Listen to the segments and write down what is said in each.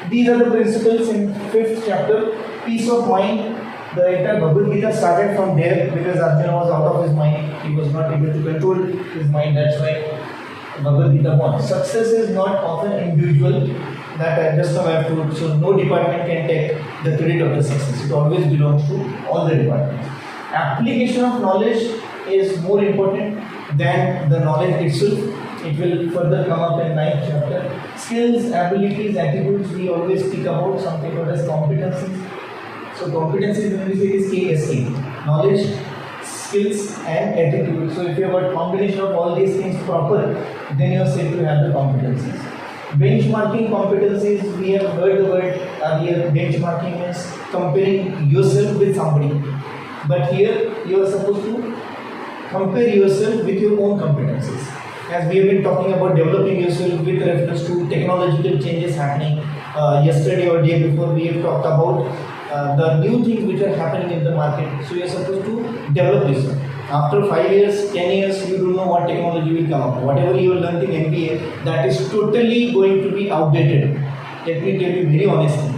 These are the principles in 5th chapter. Peace of mind. The entire Bhagavad Gita started from there because Arjuna was out of his mind. He was not able to control his mind. That's why Bhagavad Gita won. Success is not often individual. That I just now have told. So no department can take the credit of the success. It always belongs to all the departments. Application of knowledge is more important than the knowledge itself. It will further come up in 9th chapter. Skills, abilities, attitudes, we always speak about something called as competencies. So competencies when we say is KSK, knowledge, skills and attitude. So if you have a combination of all these things proper, then you are said to have the competencies. Benchmarking competencies, we have heard the word earlier. Benchmarking is comparing yourself with somebody. But here you are supposed to compare yourself with your own competencies. As we have been talking about developing yourself with reference to technological changes happening. Yesterday or day before we have talked about the new things which are happening in the market. So you are supposed to develop yourself. After 5 years, 10 years, you don't know what technology will come up. Whatever you have learned in MBA, that is totally going to be outdated. Let me tell you very honestly.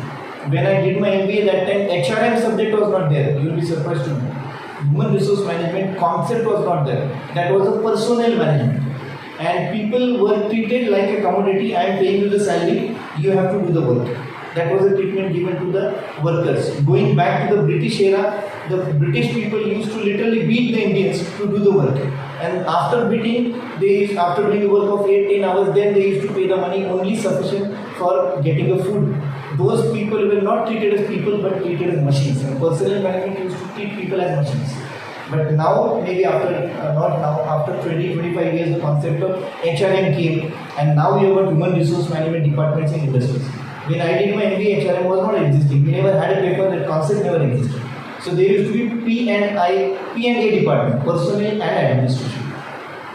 When I did my MBA, that time HRM subject was not there. You will be surprised to know. Human resource management concept was not there. That was a personnel management. And people were treated like a commodity. I am paying you the salary, you have to do the work. That was the treatment given to the workers. Going back to the British era, the British people used to literally beat the Indians to do the work. And after beating, after doing the work of 8-10 hours, then they used to pay the money only sufficient for getting the food. Those people were not treated as people but treated as machines. And personnel management used to treat people as machines. But now, maybe after, not now, after 20-25 years, the concept of HRM came, and now we have got human resource management departments in industries. When I did my MBA, HRM was not existing. We never had a paper, that concept never existed. So there used to be P&A department, personnel and administration.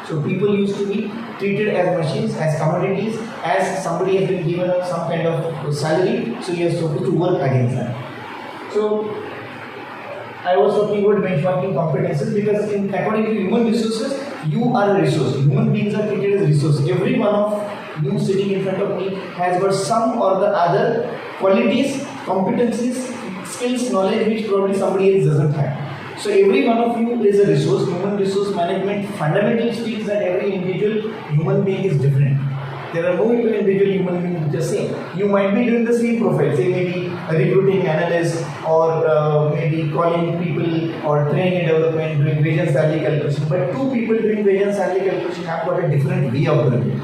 So people used to be treated as machines, as commodities, as somebody has been given some kind of salary, so you are supposed to work against that. So I was talking about benchmarking competences because according to human resources, you are a resource. Human beings are treated as resources. Every one of you sitting in front of me has got some or the other qualities, competencies, skills, knowledge which probably somebody else doesn't have. So every one of you is a resource. Human resource management fundamentally speaks that every individual human being is different. There are no individual human beings which are same. You might be doing the same profile, say maybe a recruiting analyst or maybe calling people or training and development, doing wage and salary calculation. But two people doing wage and salary calculation have got a different way of doing it.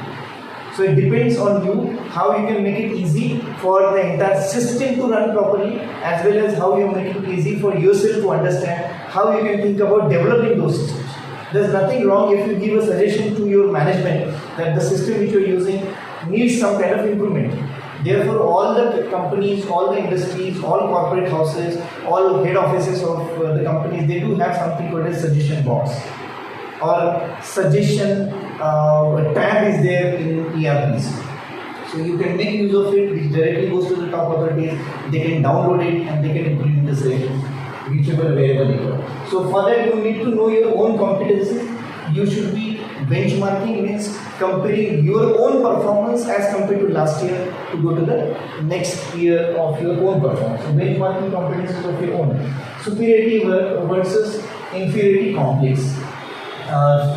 So it depends on you how you can make it easy for the entire system to run properly, as well as how you make it easy for yourself to understand how you can think about developing those systems. There's nothing wrong if you give a suggestion to your management that the system which you're using needs some kind of improvement. Therefore, all the companies, all the industries, all corporate houses, all head offices of the companies, they do have something called a suggestion box or suggestion tab is there in ERPs. So you can make use of it, which directly goes to the top authorities. They can download it and they can implement the suggestion, whichever wherever you are. So for that you need to know your own competencies. You should be benchmarking, means comparing your own performance as compared to last year to go to the next year of your own performance. So benchmarking competencies of your own. Superiority versus inferiority complex.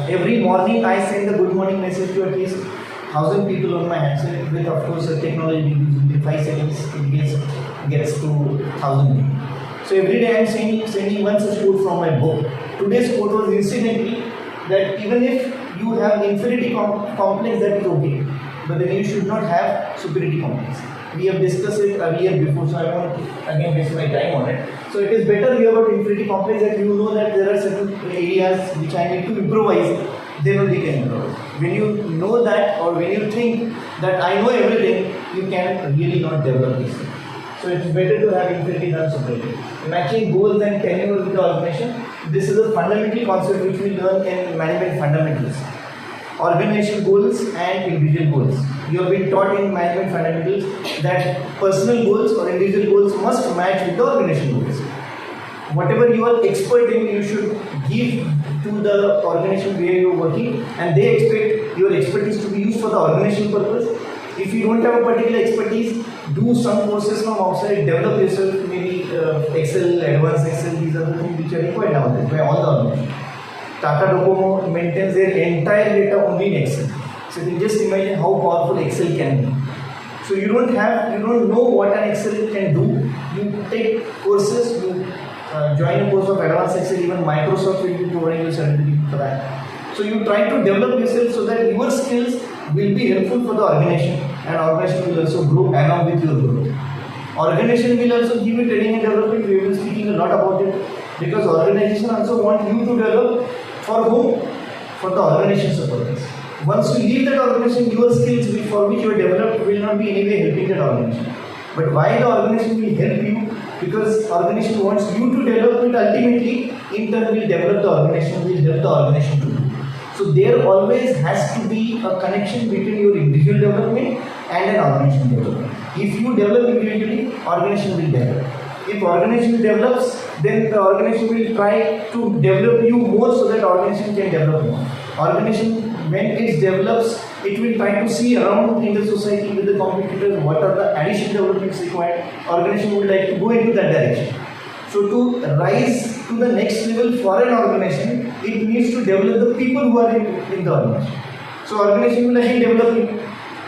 Every morning I send the good morning message to at least 1,000 people on my handset with, of course, a technology within 5 seconds it gets to 1,000 people. So every day I am sending one such quote from my book. Today's quote was incidentally that even if you have inferiority complex, that is okay, but then you should not have superiority complex. We have discussed it earlier before, so I won't again waste my time on it. So it is better you have got inferiority complex that you know that there are certain areas which I need to improvise, then only can improvise. When you know that, or when you think that I know everything, you can really not develop this thing. So it is better to have inferiority than superiority. Matching goals and tenure with the organization. This is a fundamental concept which we learn in management fundamentals. Organization goals and individual goals. You have been taught in management fundamentals that personal goals or individual goals must match with the organization goals. Whatever you are expert in, you should give to the organization where you are working, and they expect your expertise to be used for the organizational purpose. If you don't have a particular expertise, do some courses from outside, develop yourself, maybe Excel, advanced Excel, these are the things which are required nowadays by all the organizations. Tata Docomo maintains their entire data only in Excel. So you can just imagine how powerful Excel can be. So you don't know what an Excel can do. You take courses, you join a course of advanced Excel, even Microsoft will be providing you certificate for that. So you try to develop yourself so that your skills will be helpful for the organization, and organization will also grow along with your growth. Organization will also give you training and development. We will be speaking a lot about it, because organization also want you to develop for whom? For the organization's purpose. Once you leave that organization, your skills for which you are developed will not be anyway helping that organization. But why the organization will help you? Because organization wants you to develop it, ultimately in turn will develop the organization, will help the organization to do. So there always has to be a connection between your individual development and an organization development. If you develop individually, organization will develop. If organization develops, then the organization will try to develop you more so that organization can develop more. Organization, when it develops, it will try to see around in the society with the competitors what are the additional developments required. Organization would like to go into that direction. So to rise to the next level for an organization, it needs to develop the people who are in the organization. So organization will again develop it.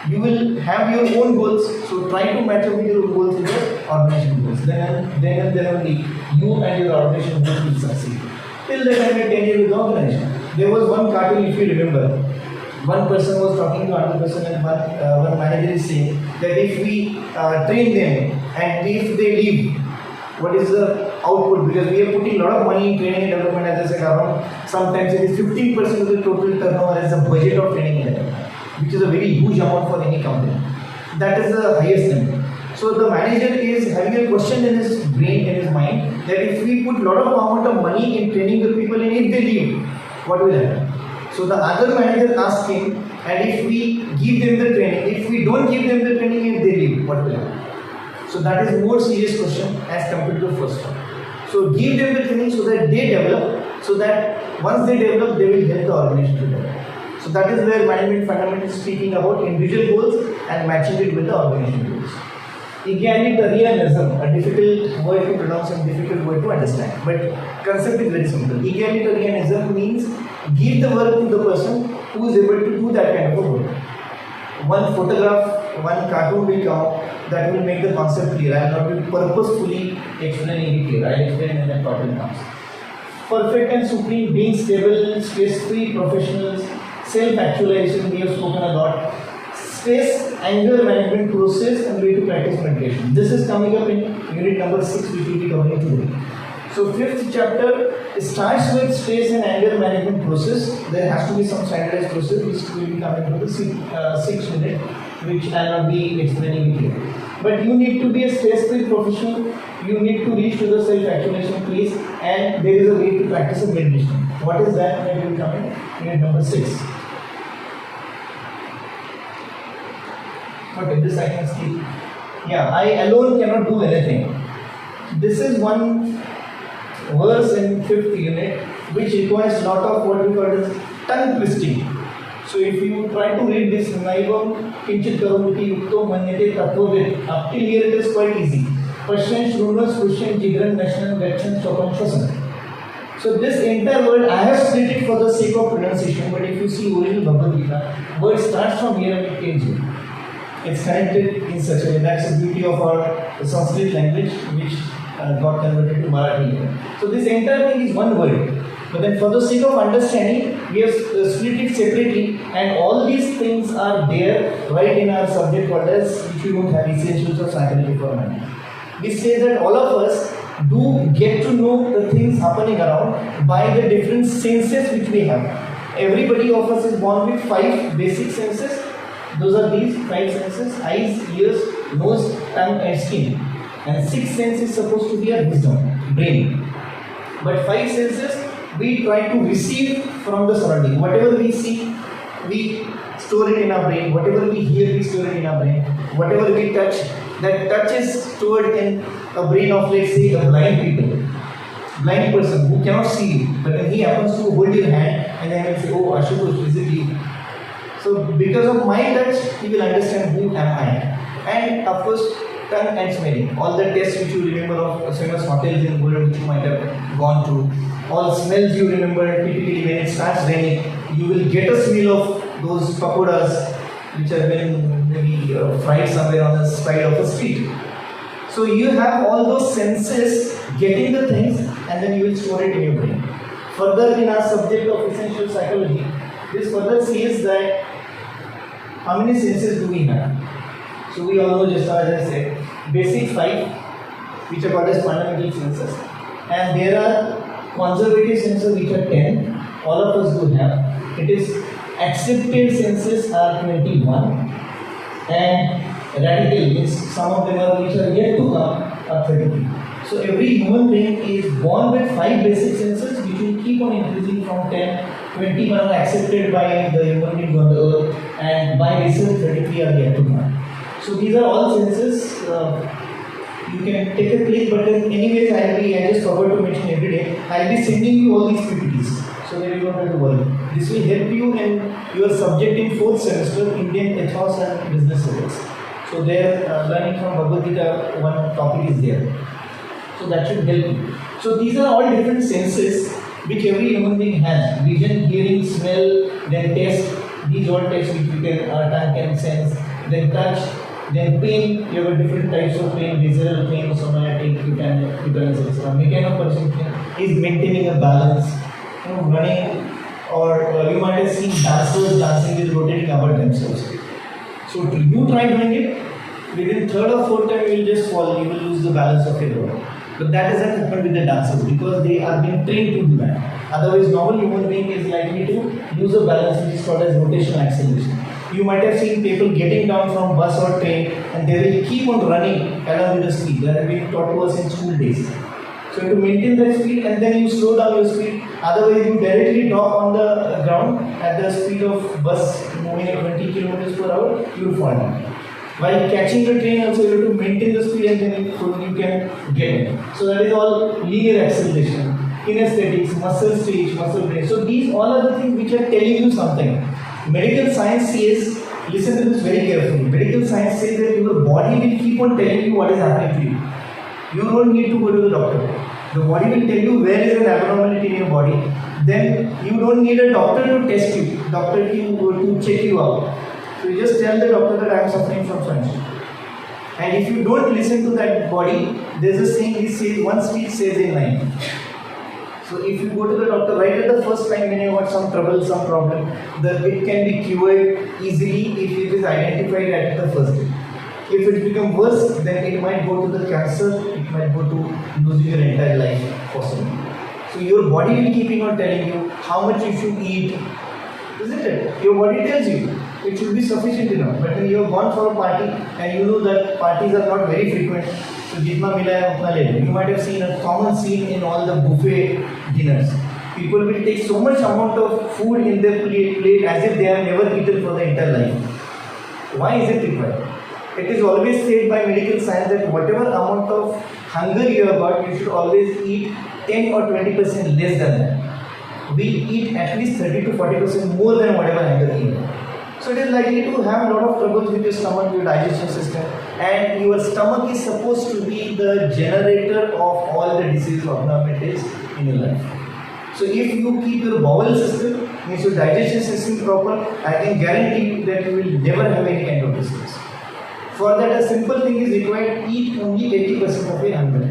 You will have your own goals, so try to match up with your goals in the organization goals. Then only you and your organization will succeed. Till the time I tenure with the organization. There was one cartoon, if you remember. One person was talking to another person, and one manager is saying that if we train them and if they leave, what is the output? Because we are putting a lot of money in training and development, as I said, around sometimes it is 15% of the total turnover as the budget of training and development, which is a very huge amount for any company. That is the highest limit. So the manager is having a question in his brain, in his mind, that if we put a lot of amount of money in training the people and if they leave, what will happen? So the other manager asked him, and if we give them the training, if we don't give them the training, if they leave, what will happen? So that is more serious question as compared to the first one. So give them the training so that they develop, so that once they develop, they will help the organization to develop. So that is where management fundamental is speaking about individual goals and matching it with the organization goals. Egalitarianism, a difficult word to pronounce and difficult word to understand, but concept is very simple. Egalitarianism means give the work to the person who is able to do that kind of a work. One photograph, one cartoon will come that will make the concept clear. I will not be purposefully explaining it here. I will explain when the cartoon comes. Perfect and supreme being, stable, stress-free professionals, self-actualization, we have spoken a lot. Stress, anger management process, and way to practice meditation. This is coming up in unit number 6, which we will be covering today. So 5th chapter starts with stress and anger management process. There has to be some standardized process which will be coming from the 6th unit, which I will not be explaining here. But you need to be a stress-free professional. You need to reach to the self-actualization place, and there is a way to practice a meditation. What is that? That will come in unit number 6. Okay, this I can skip. Yeah, I alone cannot do anything. This is one verse in 5th unit which requires a lot of what we call as tongue twisting. So if you try to read this, Naivam Kinchit Karoti Yukto Manyate Tattvavid, up till here it is quite easy. Pashan Shrunas Pushan Jigran Nashnan Gakshan Chopam Shwasan. So this entire word I have split it for the sake of pronunciation, but if you see original Bhagavad Gita, word starts from here and it ends here. It's connected in such a way. That's the beauty of our Sanskrit language, which got converted to Marathi. So this entire thing is one word. But then for the sake of understanding, we have split it separately, and all these things are there right in our subject called as, which we don't have, essentials of psychology for mind. We say that all of us do get to know the things happening around by the different senses which we have. Everybody of us is born with 5 basic senses. Those are these 5 senses: eyes, ears, nose, tongue and skin. And 6th sense is supposed to be our wisdom, brain. But 5 senses we try to receive from the surrounding. Whatever we see, we store it in our brain. Whatever we hear, we store it in our brain. Whatever we touch, that touch is stored in a brain of, let's say, a blind people. Blind person who cannot see you, but then he happens to hold your hand and then he'll say, oh, Ashutosh, is it you? So because of my touch, he will understand who am I. And of course, tongue and smelling. All the tests which you remember of famous hotels in the world which you might have gone to, all smells you remember. Typically, when it starts raining, you will get a smell of those pakoras which have been maybe fried somewhere on the side of a street. So you have all those senses getting the things, and then you will store it in your brain. Further, in our subject of essential psychology, this further says that how many senses do we have? So we all know, just as I said, basic 5, which are called as fundamental senses, and there are conservative senses which are 10. All of us do have. It is accepted senses are 21, and radical means some of them are which are yet to come are 33. So every human being is born with 5 basic senses which will keep on increasing from 10, 21 are accepted by the human beings on the earth, and by research 33 are yet to come. So these are all senses. You can take a click button. Anyways, I just forgot to mention every day, I'll be sending you all these PPTs so that you don't have to worry. This will help you in your subject in 4th semester, Indian Ethos and Business Studies. So there, learning from Bhagavad Gita, one topic is there. So that should help you. So these are all different senses which every human being has. Vision, hearing, smell, then taste. These all tastes which you can, tongue can sense. Then touch, then pain. You have different types of pain, visceral pain, somatic, cutaneous, etc. Mechanical perception is maintaining a balance, running, or you might have seen dancers dancing with rotating about themselves. So you try doing it, within 3rd or 4th time you will just fall, you will lose the balance of your body. But that doesn't happen with the dancers because they are being trained to do that. Otherwise, normal human being is likely to lose a balance, which is called as rotational acceleration. You might have seen people getting down from bus or train and they will keep on running along with the speed. That has been taught to us in school days. So to maintain that speed and then you slow down your speed. Otherwise, you directly drop on the ground at the speed of bus moving at 20 kilometers per hour, you will fall down. While catching the train also, you have to maintain the speed and then you can get it. So that is all linear acceleration, kinesthetics, muscle stage, muscle brain. So these all are the things which are telling you something. Medical science says, listen to this very carefully. Medical science says that your body will keep on telling you what is happening to you. You don't need to go to the doctor. The body will tell you where is an abnormality in your body. Then you don't need a doctor to test you, doctor to check you out. So you just tell the doctor that I am suffering from something. And if you don't listen to that body, there is a saying which says, one speech says in 9. So if you go to the doctor right at the first time when you got some trouble, some problem, it can be cured easily if it is identified at the first day. If it becomes worse, then it might go to the cancer, it might go to losing your entire life possibly. So your body will keep on telling you how much you should eat, isn't it? Your body tells you it should be sufficient enough. But when you have gone for a party and you know that parties are not very frequent, so jitna mila hai utna le lo. You might have seen a common scene in all the buffet dinners. People will take so much amount of food in their plate as if they have never eaten for their entire life. Why is it required? It is always said by medical science that whatever amount of hunger you have got, you should always eat 10 or 20% less than that. We eat at least 30 to 40% more than whatever hunger you have. So it is likely to have a lot of troubles with your stomach, your digestion system, and your stomach is supposed to be the generator of all the disease abnormalities in your life. So if you keep your bowel system, means your digestion system proper, I can guarantee you that you will never have any kind of disease. For that, a simple thing is required: eat only 80% of your hunger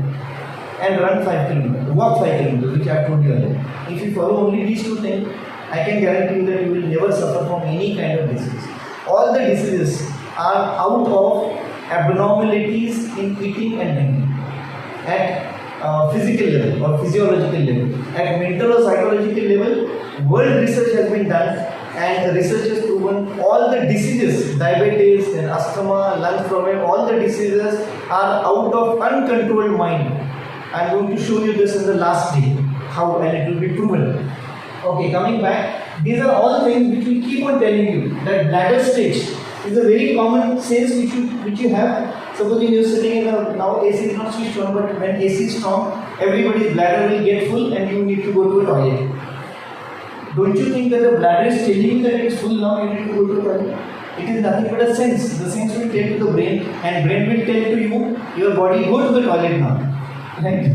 and run 5 kilometers, walk 5 kilometers, which I have told you earlier. If you follow only these two things, I can guarantee you that you will never suffer from any kind of disease. All the diseases are out of abnormalities in eating and drinking at physical level or physiological level. At mental or psychological level, world research has been done and the research has proven all the diseases, diabetes and asthma, lung problem, all the diseases are out of uncontrolled mind. I am going to show you this in the last day, how, and it will be proven. Okay, coming back, these are all things which will keep on telling you that bladder stage is a very common sense which you have. Supposing you are sitting in a, now AC is not switched on, but when AC is strong, everybody's bladder will get full and you need to go to a toilet. Don't you think that the bladder is telling you that it is full now, you need to go to the toilet? It is nothing but a sense. The sense will tell to the brain, and brain will tell to you, your body, go to the toilet now. Right?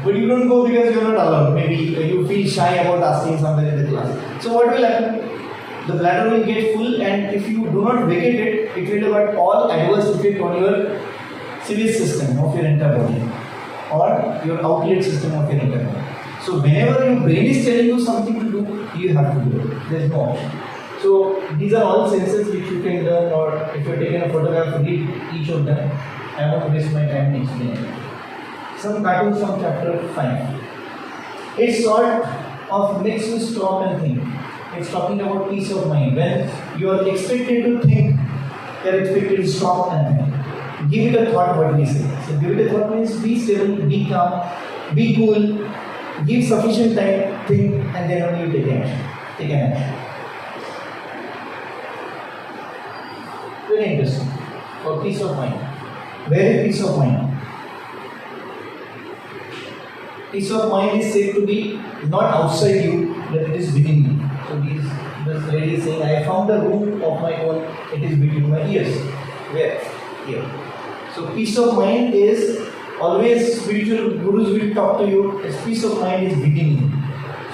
But you don't go because you are not allowed. Maybe you feel shy about asking something in the class. So what will happen? The bladder will get full, and if you do not vacate it, it will have all adverse effect on your civic system of your entire body or your outlet system of your entire body. So whenever your brain is telling you something to do, you have to do it. There is no option. So these are all senses which you can learn, or if you are taking a photograph, read each of them. I won't waste my time explaining. Some cartoons from chapter 5. It sort of makes you stop and think. It's talking about peace of mind. When you are expected to think, you are expected to stop and think. Give it a thought, what we say. So give it a thought means be stable, be calm, be cool, give sufficient time, think, and then only you take action. Take an action. Very interesting. For peace of mind. Where is peace of mind? Peace of mind is said to be not outside you, but it is within you. So this lady is saying, I found the room of my own, it is between my ears. Where? Here. So peace of mind is always, spiritual gurus will talk to you, as peace of mind is within you.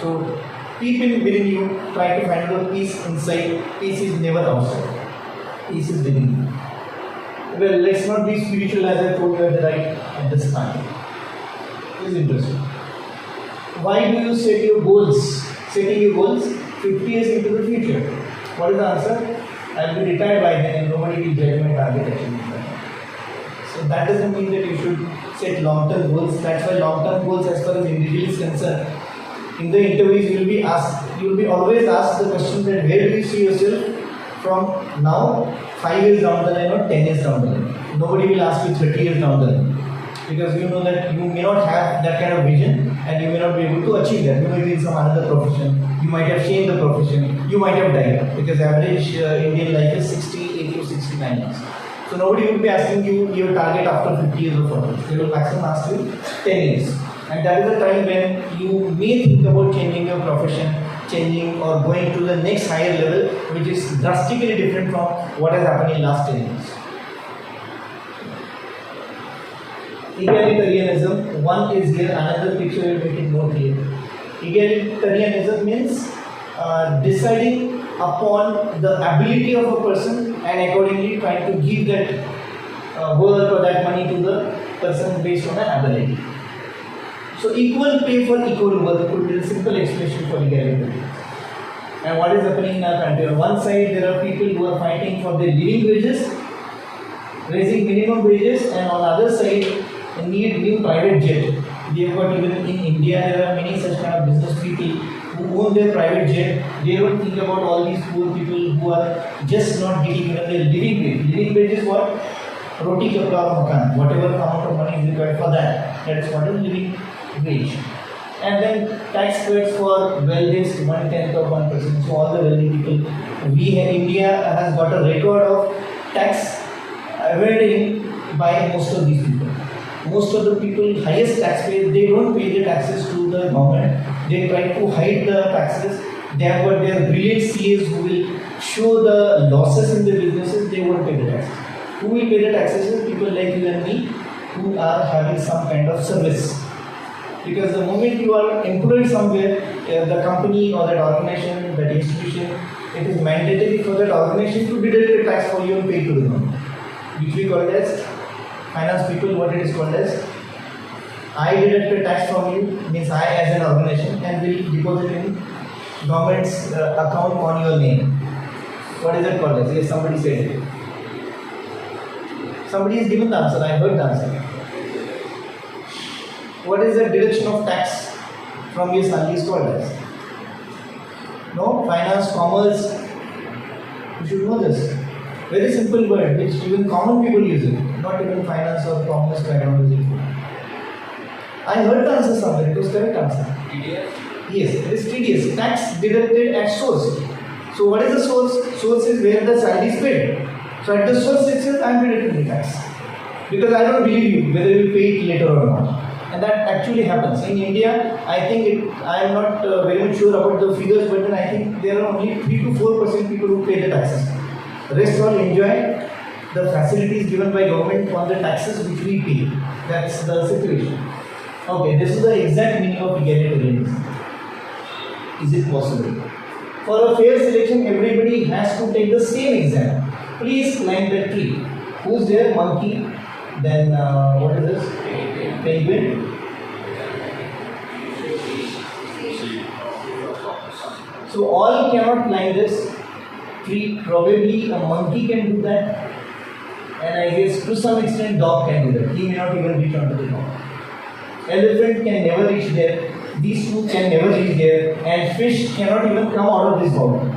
So keep it within you, try to find the peace inside. Peace is never outside. Peace is within you. Well, let's not be spiritual as I told you at this time. This is interesting. Why do you set your goals? Setting your goals 50 years into the future. What is the answer? I will be retired by then and nobody will judge my target achievement. So that doesn't mean that you should set long-term goals. That's why long-term goals, as far as individual is concerned, in the interviews you will be always asked the question that where do you see yourself from now, 5 years down the line or 10 years down the line. Nobody will ask you 30 years down the line. Because you know that you may not have that kind of vision and you may not be able to achieve that. You may be in some another profession, you might have changed the profession, you might have died, because average Indian life is 68 to 69 years. So nobody will be asking you your target after 50 years or 40. They will maximum ask you 10 years. And that is the time when you may think about changing your profession, changing or going to the next higher level, which is drastically different from what has happened in last 10 years. Egalitarianism, one is here, another picture will make it more clear. Egalitarianism means deciding upon the ability of a person and accordingly trying to give that work or that money to the person based on an ability. So equal pay for equal work could be the simple expression for egalitarianism. And what is happening in our country? On one side there are people who are fighting for their living wages, raising minimum wages, and on the other side need new private jet. They have got, even in India there are many such kind of business people who own their private jet. They don't think about all these poor people who are just not getting even their living wage. Living wage is what? Roti kapda aur makan. Whatever amount of money is required for that. That is what is living wage. And then tax cuts for wealthiest 1/10 of 1%. So all the wealthy people. India has got a record of tax evading by most of these people. Most of the people, highest taxpayers, they don't pay the taxes to the government. They try to hide the taxes. They have got their brilliant CAs who will show the losses in the businesses. They won't pay the taxes. Who will pay the taxes? People like you and me who are having some kind of service. Because the moment you are employed somewhere, the company or that organization, that institution, it is mandatory for that organization to deduct the tax for you and pay to the government. Which we call it as finance people, what it is called as, I deduct the tax from you, means I as an organization, and will deposit in government's account on your name. What is it called as? Yes, somebody said it. Somebody has given the answer, I heard the answer. What is the deduction of tax from your salary is called as? No? Finance, commerce, you should know this. Very simple word which even common people use it, not even finance or commerce background use it. I heard the answer somewhere, it was correct answer. TDS? Yes, it is TDS, tax deducted at source. So what is the source? Source is where the salary is paid. So at the source itself I am deducting the tax. Because I don't believe you whether you will pay it later or not. And that actually happens. In India, I think I am not very much sure about the figures, but then I think there are only 3 to 4% people who pay the taxes. Rest all enjoy the facilities given by government on the taxes which we pay. That's the situation. Okay, this is the exact meaning of egalitarianism. Is it possible? For a fair selection, everybody has to take the same exam. Please climb the tree. Who's there? Monkey. Then what is this? Penguin. So all cannot climb this tree. Probably a monkey can do that, and I guess to some extent dog can do that. He may not even reach onto the top. Elephant can never reach there. These two can never reach there, and fish cannot even come out of this bowl.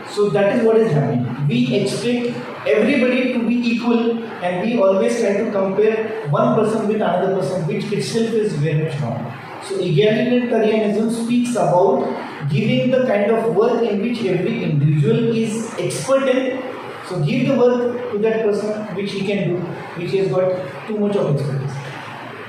So that is what is happening. We expect everybody to be equal, and we always try to compare one person with another person, which itself is very much wrong. So egalitarianism speaks about giving the kind of work in which every individual is expert in. So give the work to that person which he can do, which has got too much of expertise.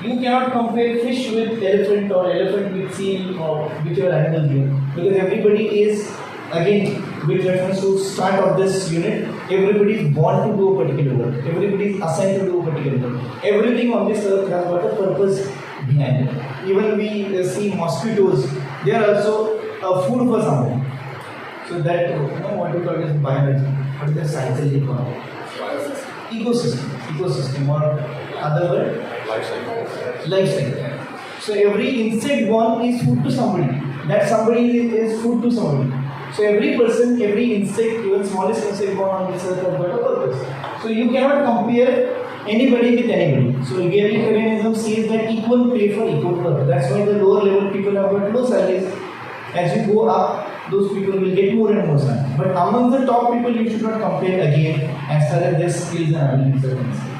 You cannot compare fish with elephant or elephant with seal or whichever animal you have, because everybody is, again, with reference to start of this unit, everybody is born to do a particular work. Everybody is assigned to do a particular work. Everything on this earth has got a purpose behind it. Even we see mosquitoes, they are also food for somebody. So that, what we call is biology. What is the scientific called? Ecosystem or other word? Life cycle. So every insect born is food to somebody. That somebody is food to somebody. So every person, every insect, even smallest insect born on this earth has got a purpose. So you cannot compare anybody with anybody. So egalitarianism says that equal pay for equal work. That's why the lower level people have got low salaries. As you go up, those people will get more and more salaries. But among the top people, you should not compare again as far as their skills and abilities are concerned.